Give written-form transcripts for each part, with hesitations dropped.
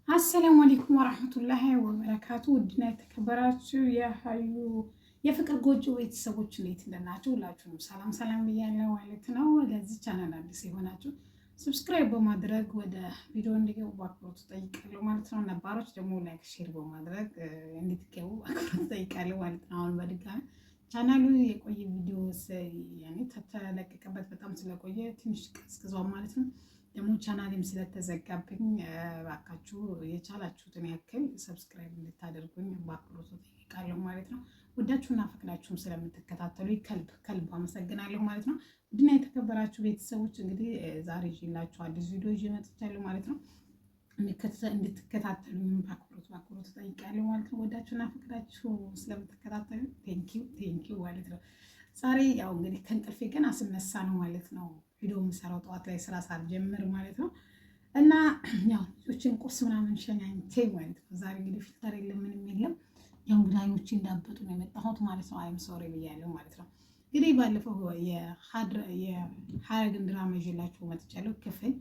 አሰላሙ አለይኩም ወራህመቱላሂ ወበረካቱ። ውድና የተከበራችሁ የሀዩ የፍቅር ጎጆ ቤተሰቦች እንዴት እንደናችሁ? ሁላችሁንም ሰላም ሰላም ብያለሁ ማለት ነው። ለዚህ ቻናል አዲስ የሆናችሁ ሰብስክራይብ በማድረግ ወደ ቪዲዮ እንዲገቡ በአክብሮት እጠይቃለሁ ማለት ነው። ነባሮች ደግሞ ላይክ፣ ሼር በማድረግ እንድትገቡ በአክብሮት እጠይቃለሁ ማለት ነው። አሁን በድጋሚ ቻናሉ የቆየ ቪዲዮ ተለቀቀበት በጣም ስለቆየ ትንሽ ቀዝቅዟል ማለት ነው። ደግሞ ቻናሌም ስለተዘጋብኝ እባካችሁ የቻላችሁትን ያክል ሰብስክራይብ እንድታደርጉኝ በአክብሮት እጠይቃለሁ ማለት ነው። ወዳችሁና ፈቅዳችሁም ስለምትከታተሉ ከልብ አመሰግናለሁ ማለት ነው። ውድና የተከበራችሁ ቤተሰቦች እንግዲህ ዛሬ ይዤላችሁ አዲስ ቪዲዮ ይዤ መጥቻለሁ ማለት ነው። እንድትከታተሉኝ በአክብሮት እጠይቃለሁ ማለት ነው። ወዳችሁና ፈቅዳችሁ ስለምትከታተሉ ቴንኪው ማለት ነው። ዛሬ ያው እንግዲህ ከእንቅልፌ ገና ስነሳ ነው ማለት ነው ቪዲዮ የምሰራው ጠዋት ላይ ስራ ሳልጀምር ማለት ነው። እና ያው ልጆችን ቁርስ ምናምን ሸኛኝቼ ማለት ነው። ዛሬ እንግዲህ ፊልተር የለም ምንም የለም። ያው እንግዲህ አይኖቼ እንዳበጡ ነው የመጣሁት ማለት ነው። አይም ሶሪ ብያለሁ ማለት ነው። እንግዲህ ባለፈው የሐረግን ድራማ ይዤላችሁ መጥቻለሁ ክፍል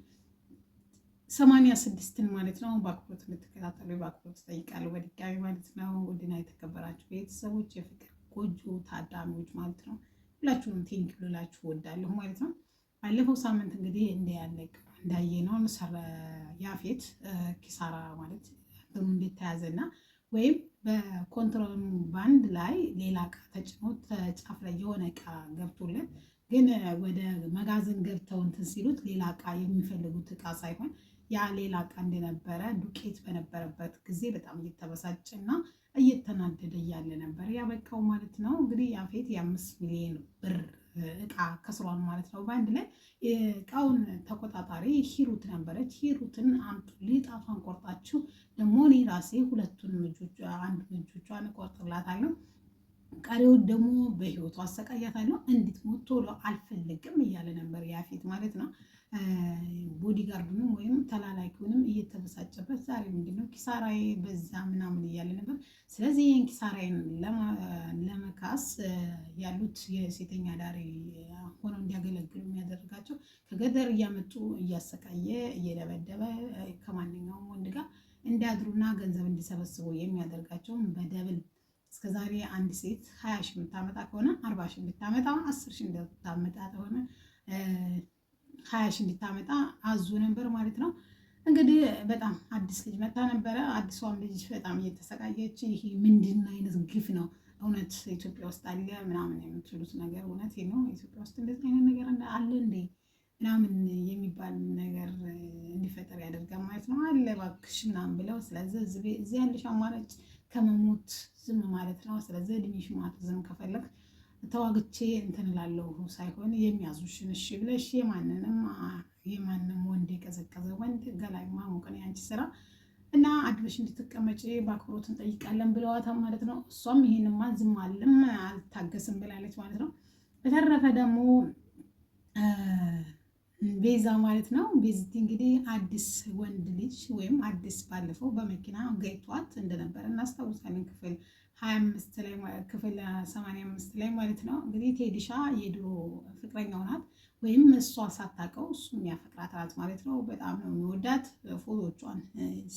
86ን ማለት ነው። በአክብሮት እንድትከታተሉ በአክብሮት እጠይቃለሁ በድጋሚ ማለት ነው። ውድና የተከበራችሁ ቤተሰቦች የፍቅር ጎጆ ታዳሚዎች ማለት ነው ሁላችሁንም ቴንኪው ልላችሁ እወዳለሁ ማለት ነው። ባለፈው ሳምንት እንግዲህ እንዳየነው ያፌት ኪሳራ ማለት እንዴት ተያዘና ወይም በኮንትሮባንድ ላይ ሌላ እቃ ተጭኖ ተጫፍ ላይ የሆነ እቃ ገብቶለት ግን ወደ መጋዘን ገብተው እንትን ሲሉት ሌላ እቃ የሚፈልጉት እቃ ሳይሆን ያ ሌላ እቃ እንደነበረ ዱቄት በነበረበት ጊዜ በጣም እየተበሳጨና እየተናደደ እያለ ነበር ያበቃው ማለት ነው። እንግዲህ ያፌት የ5 ሚሊዮን ብር እቃ ከስሯን ማለት ነው። በአንድ ላይ እቃውን ተቆጣጣሪ ሂሩት ነበረች። ሂሩትን አምጡልኝ፣ ጣቷን ቆርጣችሁ ደግሞ እኔ ራሴ አንድ እጆቿን እቆርጥላታለሁ፣ ቀሪውን ደግሞ በህይወቱ አሰቃያታለሁ፣ እንድትሞት ቶሎ አልፈልግም እያለ ነበር ያፌት ማለት ነው። ቦዲጋርዱንም ወይም ተላላኪውንም እየተበሳጨበት ዛሬ ምንድነው ኪሳራዬ በዛ ምናምን እያለ ነበር። ስለዚህ ይህን ኪሳራዬን ለመካስ ያሉት የሴተኛ ዳሪ ሆነው እንዲያገለግሉ የሚያደርጋቸው ከገጠር እያመጡ እያሰቃየ እየደበደበ ከማንኛውም ወንድ ጋር እንዲያድሩና ገንዘብ እንዲሰበስቡ የሚያደርጋቸውን በደብል እስከዛሬ አንድ ሴት 20 ሺህ የምታመጣ ከሆነ 40 ሺህ እንድታመጣ፣ 10 ሺህ እንድታመጣ ከሆነ 20 ሺህ እንድታመጣ አዞ ነበር ማለት ነው። እንግዲህ በጣም አዲስ ልጅ መታ ነበረ። አዲሷም ልጅ በጣም እየተሰቃየች ይሄ ምንድን አይነት ግፍ ነው እውነት ኢትዮጵያ ውስጥ አለ ምናምን የምትሉት ነገር እውነት ነው። ኢትዮጵያ ውስጥ እንደዚህ አይነት ነገር አለ እንዴ ምናምን የሚባል ነገር እንዲፈጠር ያደርጋል ማለት ነው። አለ እባክሽ ምናምን ብለው ስለዚህ እዚህ ያለሽ አማራጭ ከመሞት ዝም ማለት ነው። ስለዚህ እድሜሽ ማርዘም ከፈለግ ተዋግቼ እንትን እላለሁ ሳይሆን የሚያዙሽን እሺ ብለሽ የማንም ወንድ የቀዘቀዘ ወንድ ገላይ ማሞቅን ያንቺ ስራ እና አድበሽ እንድትቀመጪ በአክብሮት እንጠይቃለን ብለዋታል ማለት ነው። እሷም ይሄንማ ዝም አልልም አልታገስም ብላለች ማለት ነው። በተረፈ ደግሞ ቤዛ ማለት ነው። ቤዝቲ እንግዲህ አዲስ ወንድ ልጅ ወይም አዲስ ባለፈው በመኪና ገይቷት እንደነበረ እናስታውሳለን። ክፍል 25 ላይ ክፍል 85 ላይ ማለት ነው። እንግዲህ ቴዲሻ የድሮ ፍቅረኛው ናት ወይም እሷ ሳታውቀው እሱ የሚያፈቅራት ናት ማለት ነው። በጣም ነው የሚወዳት። ፎቶቿን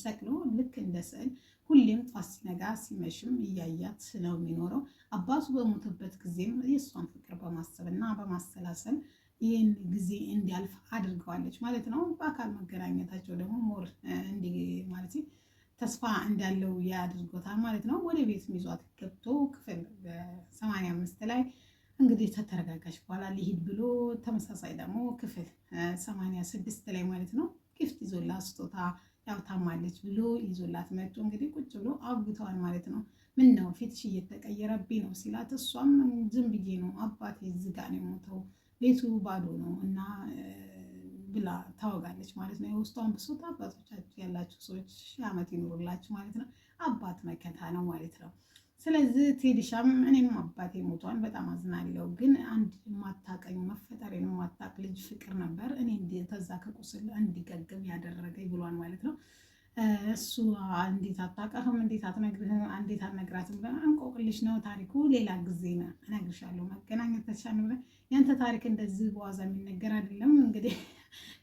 ሰቅሎ ልክ እንደ ስዕል ሁሌም ጧት ሲነጋ ሲመሽም እያያት ነው የሚኖረው። አባቱ በሞተበት ጊዜም የእሷን ፍቅር በማሰብና በማሰላሰል ይህን ጊዜ እንዲያልፍ አድርገዋለች ማለት ነው። በአካል መገናኘታቸው ደግሞ ሞር ማለት ተስፋ እንዳለው ያድርጎታል ማለት ነው። ወደ ቤት ይዟት ገብቶ ክፍል 85 ላይ እንግዲህ ተተረጋጋች በኋላ ሊሄድ ብሎ ተመሳሳይ ደግሞ ክፍል 86 ላይ ማለት ነው ጊፍት ይዞላት ስጦታ ያው ታማለች ብሎ ይዞላት መጡ። እንግዲህ ቁጭ ብሎ አውግተዋል ማለት ነው። ምን ነው ፊትሽ እየተቀየረብኝ ነው ሲላት፣ እሷም ዝም ብዬ ነው አባቴ ዝጋ ነው የሞተው ቤቱ ባዶ ነው እና ብላ ታወጋለች ማለት ነው። የውስጧን ብሶት አባቶቻችሁ ያላችሁ ሰዎች 1000 ዓመት ይኖሩላችሁ ማለት ነው። አባት መከታ ነው ማለት ነው። ስለዚህ ቴዲሻም እኔም አባቴ ሞቷን በጣም አዝናለሁ፣ ግን አንድ የማታቀኝ መፈጠሬን የማታቅ ልጅ ፍቅር ነበር እኔ ተዛ ከቁስል እንዲገግም ያደረገኝ ብሏል ማለት ነው። እሱ እንዴት አታውቅህም? እንዴት አትነግርህም? እንዴት አትነግራትም? እንቆቅልሽ ነው ታሪኩ። ሌላ ጊዜ ነው እነግርሻለሁ። መገናኘት ተቻለ ብለን ያንተ ታሪክ እንደዚህ በዋዛ የሚነገር አይደለም። እንግዲህ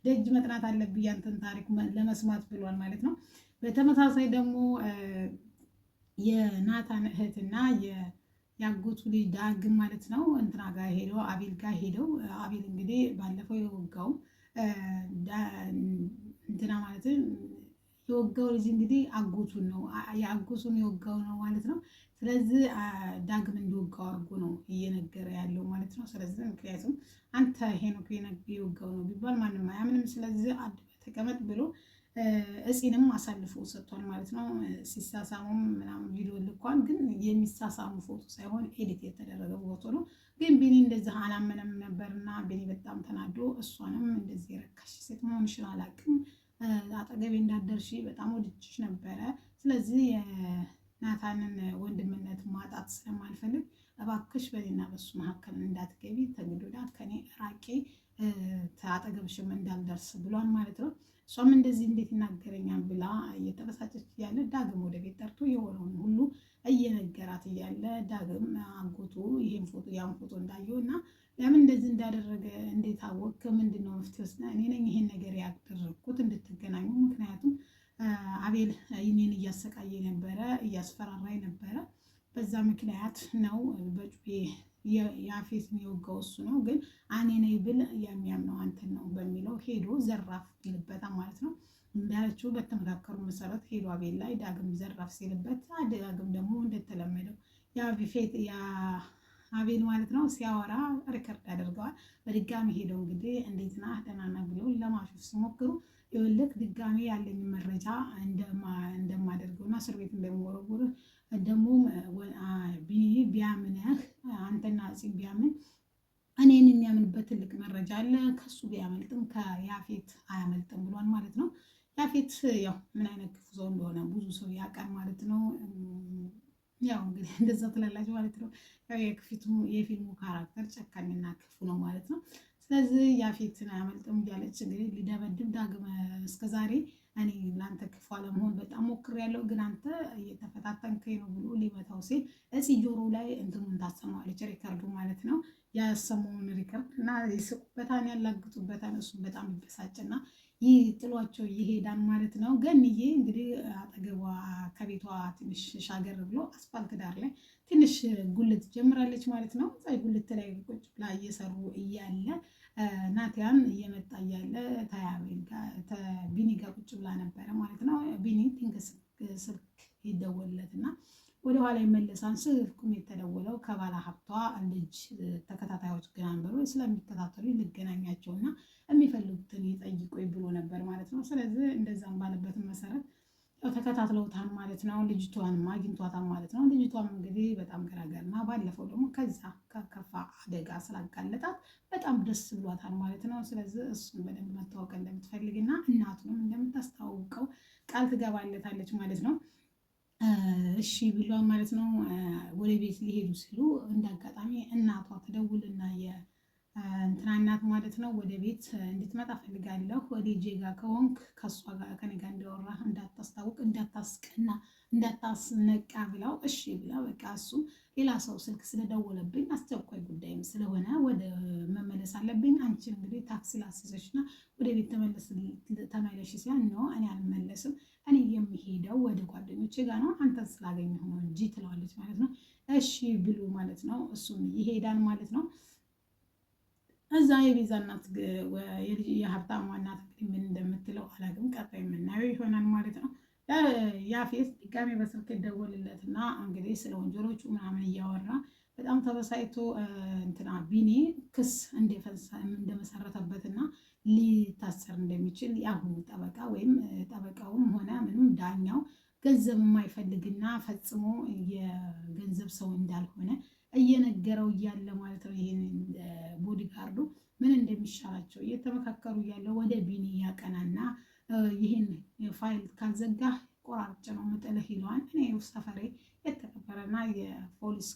ደጅ መጥናት አለብኝ ያንተን ታሪክ ለመስማት ብሏል ማለት ነው። በተመሳሳይ ደግሞ የናታን እህትና ያጎቱ ልጅ ዳግም ማለት ነው እንትና ጋር ሄደው አቤል ጋር ሄደው አቤል እንግዲህ ባለፈው የወጋው እንትና ማለት የወጋው ልጅ እንግዲህ አጎቱን ነው የአጎቱን የወጋው ነው ማለት ነው። ስለዚህ ዳግም እንዲወጋው አድርጎ ነው እየነገረ ያለው ማለት ነው። ስለዚህ ምክንያቱም አንተ ሄኖክ የወጋው ነው ቢባል ማንም አያምንም። ስለዚህ ተቀመጥ ብሎ እፂንም አሳልፎ ሰጥቷል ማለት ነው። ሲሳሳሙም ምናምን ቪዲዮ ልኳል፣ ግን የሚሳሳሙ ፎቶ ሳይሆን ኤዲት የተደረገ ፎቶ ነው። ግን ቢኒ እንደዚህ አላመነም ነበርና ቢኒ በጣም ተናዶ እሷንም እንደዚህ የረካሽ ሴት መሆንሽን አላውቅም፣ አጠገቤ እንዳደርሺ በጣም ወድጅሽ ነበረ። ስለዚህ የናታንን ወንድምነት ማጣት ስለማልፈልግ እባክሽ በኔና በሱ መካከል እንዳትገቢ፣ ተግዶዳ ከኔ ራቄ፣ አጠገብሽም እንዳልደርስ ብሏል ማለት ነው። እሷም እንደዚህ እንዴት ይናገረኛል ብላ እየተበሳጨች እያለ ዳግም ወደ ቤት ጠርቶ የሆነውን ሁሉ እየነገራት እያለ ዳግም አጎቱ ይሄን ፎቶ ያን ፎቶ እንዳየው እና ለምን እንደዚህ እንዳደረገ እንዴት አወቅ? ምንድን ነው መፍትሄ ወስደ? እኔ ነኝ ይሄን ነገር ያደረግኩት እንድትገናኙ። ምክንያቱም አቤል እኔን እያሰቃየ ነበረ፣ እያስፈራራኝ ነበረ። በዛ ምክንያት ነው በጩቤ ያፌትን የወጋው እሱ ነው፣ ግን እኔ ነኝ ብል የሚያምነው አንተን ነው በሚለው ሄዶ ዘራፍ ይልበታል ማለት ነው። እንዳለችው በተመካከሩ መሰረት ሄዶ አቤል ላይ ዳግም ዘራፍ ሲልበት፣ ዳግም ደግሞ እንደተለመደው አቤል ማለት ነው ሲያወራ ሪከርድ ያደርገዋል። በድጋሚ ሄደው እንግዲህ እንዴት ነህ ደህና ነህ ብለው ለማሾፍ ሲሞክሩ ይኸውልህ ድጋሚ ያለኝ መረጃ እንደማደርገውና እስር ቤት እንደሚወረውር ደግሞ ቢኒ ቢያምንህ አንተና እፂ ቢያምን እኔን የሚያምንበት ትልቅ መረጃ አለ፣ ከሱ ቢያመልጥም ከያፌት አያመልጥም ብሏል ማለት ነው። ያፌት ያው ምን አይነት ክፉ ሰው እንደሆነ ብዙ ሰው ያውቃል ማለት ነው። ያው እንግዲህ እንደዛ ትላላችሁ ማለት ነው። ያው የፊልሙ ካራክተር ጨካኝና ክፉ ነው ማለት ነው። ስለዚህ ያፌትን አያመልጥም እያለች እንግዲህ ሊደበድብ ዳግም እስከዛሬ እኔ ለአንተ ክፉ አለመሆን በጣም ሞክሬያለሁ፣ ግን አንተ እየተፈታተንከኝ ነው ብሎ ሊመታው ሲል እፂ ጆሮ ላይ እንትኑን ታሰማዋለች፣ ሪከርዱ ማለት ነው። ያሰማውን ሪከርድ እና ይስቁበታን፣ ያላግጡበታን። እሱም በጣም ይበሳጭና ይህ ጥሏቸው ይሄዳል ማለት ነው። ገንዬ እንግዲህ አጠገቧ ከቤቷ ትንሽ ሻገር ብሎ አስፋልት ዳር ላይ ትንሽ ጉልት ጀምራለች ማለት ነው። እዛ ጉልት ላይ ቁጭ ብላ እየሰሩ እያለ ናቲያን እየመጣ እያለ ቢኒ ጋር ቁጭ ብላ ነበረ ማለት ነው። ቢኒ ድንገት ስልክ ይደወልለትና ወደኋላ ይመለሳል። ስልኩም የተደወለው ከባለ ሀብቷ ልጅ ተከታታዮች ግን አንበሩ ስለሚከታተሉ ልገናኛቸውና የሚፈልጉትን ይጠይቁኝ ብሎ ነበር ማለት ነው። ስለዚህ እንደዛም ባለበትን መሰረት ያው ተከታትለውታል ማለት ነው። ልጅቷን አግኝቷታል ማለት ነው። ልጅቷም እንግዲህ በጣም ገራገርና ባለፈው ደግሞ ከዛ ከከፋ አደጋ ስላጋለጣት በጣም ደስ ብሏታል ማለት ነው። ስለዚህ እሱን በደንብ መታወቅ እንደምትፈልግና እናቱንም እንደምታስታውቀው ቃል ትገባለታለች ማለት ነው። እሺ ብሏል ማለት ነው። ወደ ቤት ሊሄዱ ሲሉ እንዳጋጣሚ እናቷ ትደውልና እንትና እናት ማለት ነው ወደ ቤት እንድትመጣ ፈልጋለሁ፣ ወደ ጄጋ ከሆንክ ከእሷ ጋር ከኔ ጋር እንዳወራ እንዳታስታውቅ፣ እንዳታስቀና፣ እንዳታስነቃ ብላው እሺ ብላ በቃ እሱ ሌላ ሰው ስልክ ስለደወለብኝ አስቸኳይ ጉዳይም ስለሆነ ወደ መመለስ አለብኝ። አንቺን እንግዲህ ታክሲ ላስይዘሽና ወደ ቤት ተመለሽ ሲል ነው እኔ አልመለስም፣ እኔ የሚሄደው ወደ ጓደኞቼ ጋር ነው፣ አንተን ስላገኘሁ ነው እንጂ ትለዋለች ማለት ነው። እሺ ብሉ ማለት ነው። እሱም ይሄዳል ማለት ነው። እዛ የቤዛ እናት የሀብታሟ እናት እንግዲህ ምን እንደምትለው አላውቅም፣ ቀጣይ የምናየው ይሆናል ማለት ነው። ያፌት ድጋሜ በስልክ ይደወልለትና እንግዲህ ስለ ወንጀሎቹ ምናምን እያወራ በጣም ተበሳይቶ እንትና ቢኒ ክስ እንደመሰረተበትና ሊታሰር እንደሚችል የአሁኑ ጠበቃ ወይም ጠበቃውም ሆነ ምንም ዳኛው ገንዘብ የማይፈልግና ፈጽሞ የገንዘብ ሰው እንዳልሆነ እየነገረው እያለ ማለት ነው። ይህን ቦዲጋርዱ ምን እንደሚሻላቸው እየተመካከሩ እያለ ወደ ቢኒ ያቀናና ይህን ፋይል ካልዘጋ ቆራርጬ ነው የምጥልህ ይለዋል። እኔ ሰፈሬ የተከበረና የፖሊስ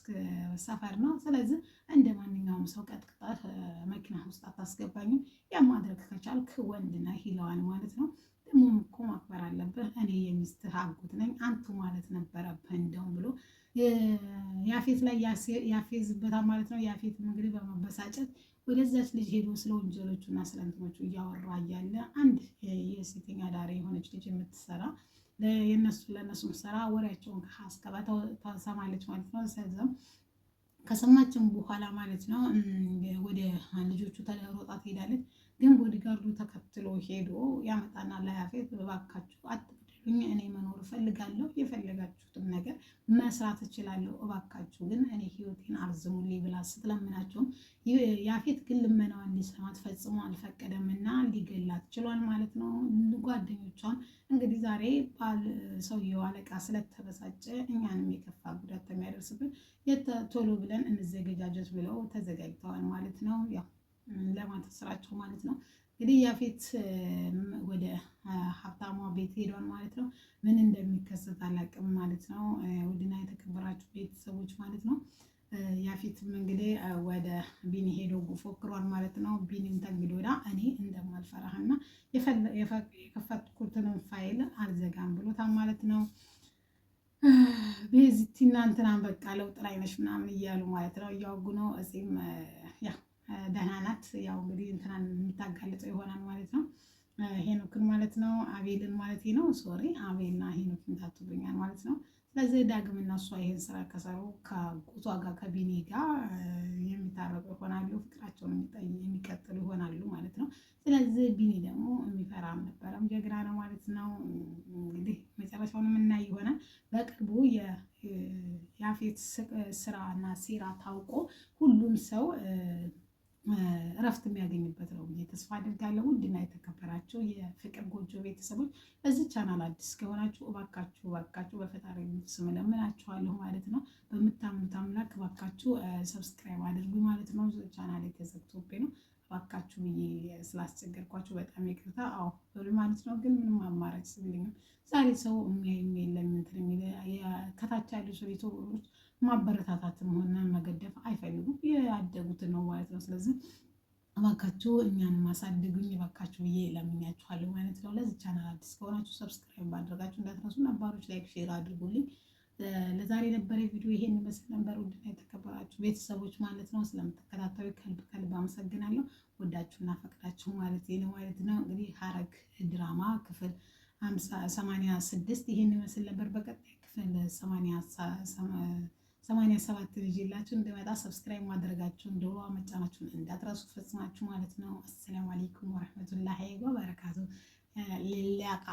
ሰፈር ነው፣ ስለዚህ እንደ ማንኛውም ሰው ቀጥቅጠህ መኪና ውስጥ አታስገባኝም፣ ያ ማድረግ ከቻልክ ወንድ ነህ ይለዋል ማለት ነው። ደግሞ እኮ ማክበር አለብህ፣ እኔ የሚስትህ አጎት ነኝ፣ አንቱ ማለት ነበረብህ እንደውም ብሎ ያፌት ላይ ያፌዝበታል ማለት ነው። ያፌት እንግዲህ በመበሳጨት ወደዛች ልጅ ሄዶ ስለ ወንጀሎቹ እና ስለ እንትኖቹ እያወራ እያለ አንድ የሴተኛ ዳሪ የሆነች ልጅ የምትሰራ ለእነሱም ስራ ወሬያቸውን ከሀስከባ ተሰማለች ማለት ነው። ስለዚም ከሰማችን በኋላ ማለት ነው ወደ ልጆቹ ተሮጣ ትሄዳለች። ግን ቦዲጋርዱ ተከትሎ ሄዶ ያመጣና ለያፌት እባካችሁ አትግደሉኝ፣ እኔ መኖር እፈልጋለሁ፣ የፈለጋችሁትን ነገር መስራት እችላለሁ፣ እባካችሁ ግን እኔ ህይወቴን አርዝሙልኝ ብላ ስትለምናቸውም ያፌት ግን ልመናዋን ሊሰማት ፈጽሞ አልፈቀደም እና ሊገላት ችሏል ማለት ነው። ጓደኞቿን እንግዲህ ዛሬ ባል ሰውየው አለቃ ስለተበሳጨ እኛንም የከፋ ጉዳት የሚያደርስብን ቶሎ ብለን እንዘገጃጀት ብለው ተዘጋጅተዋል ማለት ነው። ያው ለማታ ስራቸው ማለት ነው። እንግዲህ ያፌት ወደ ሀብታሟ ቤት ሄዷል ማለት ነው። ምን እንደሚከሰት አላውቅም ማለት ነው። ውድና የተከበራችሁ ቤተሰቦች ማለት ነው። ያፌትም እንግዲህ ወደ ቢኒ ሄዶ ፎክሯል ማለት ነው። ቢኒም ተንግዶ ወዳ እኔ እንደማልፈራህና የከፈትኩትንም ፋይል አልዘጋም ብሎታል ማለት ነው። ቤዚቲና እንትናን በቃ ለውጥ ላይ ነሽ ምናምን እያሉ ማለት ነው እያወጉ ነው። እዚህም ያ ደህና ናት። ያው እንግዲህ እንትናን የምታጋልጠው ይሆናል ማለት ነው። ሄኖክን ማለት ነው፣ አቤልን ማለት ነው። ሶሪ አቤልና ሄኖክን ታትብኛል ማለት ነው። ስለዚህ ዳግም እና እሷ ይሄን ስራ ከሰሩ ከጉቷ ጋር ከቢኒ ጋር የሚታረቁ ይሆናሉ፣ ፍቅራቸውን የሚቀጥሉ ይሆናሉ ማለት ነው። ስለዚህ ቢኒ ደግሞ የሚፈራ አልነበረም፣ ጀግና ነው ማለት ነው። እንግዲህ መጨረሻውን የምናይ ይሆናል በቅርቡ። የያፌት ስራና ሴራ ታውቆ ሁሉም ሰው እረፍት የሚያገኝበት ነው ብዬ ተስፋ አድርጋለሁ። ውድና የተከበራችሁ የፍቅር ጎጆ ቤተሰቦች ለዚህ ቻናል አዲስ ከሆናችሁ እባካችሁ በፈጣሪ ስም እለምናችኋለሁ ማለት ነው። በምታምኑት አምላክ እባካችሁ ሰብስክራይብ አድርጉ ማለት ነው። ቻናል የተዘግቶብኝ ነው እባካችሁ ብዬ ስላስቸገርኳችሁ በጣም ይቅርታ። አዎ ማለት ነው። ግን ምንም አማራጭ ስልኝም ዛሬ ሰው የሚያይም የለም እንትን የሚል ከታች ያሉ ሰዎች ማበረታታትም ሆነ መገደፍ አይፈልጉም። ያደጉትን ነው ማለት ነው። ስለዚህ እባካችሁ እኛን ማሳድጉኝ እባካችሁ ብዬ ለምኛችኋለሁ ማለት ነው። ለዚህ ቻናል አዲስ ከሆናችሁ ሰብስክራይብ ማድረጋችሁ እንዳትረሱ። ነባሮች ላይክ፣ ሼር አድርጉልኝ። ለዛሬ የነበረ ቪዲዮ ይሄን ይመስል ነበር። ውድና የተከበራችሁ ቤተሰቦች ማለት ነው ስለምትከታተሉ ከልብ አመሰግናለሁ። ወዳችሁና ፈቅዳችሁ ማለት ነው እንግዲህ ሐረግ ድራማ ክፍል 86 ይሄን ይመስል ነበር። በቀጣይ ክፍል 87 ይዤላችሁ እንደመጣ ሰብስክራይብ ማድረጋችሁን ደወል መጫናችሁን እንዳትረሱ ፈጽማችሁ ማለት ነው። አሰላሙ አለይኩም ወራህመቱላሂ ወበረካቱ። ሊላቃ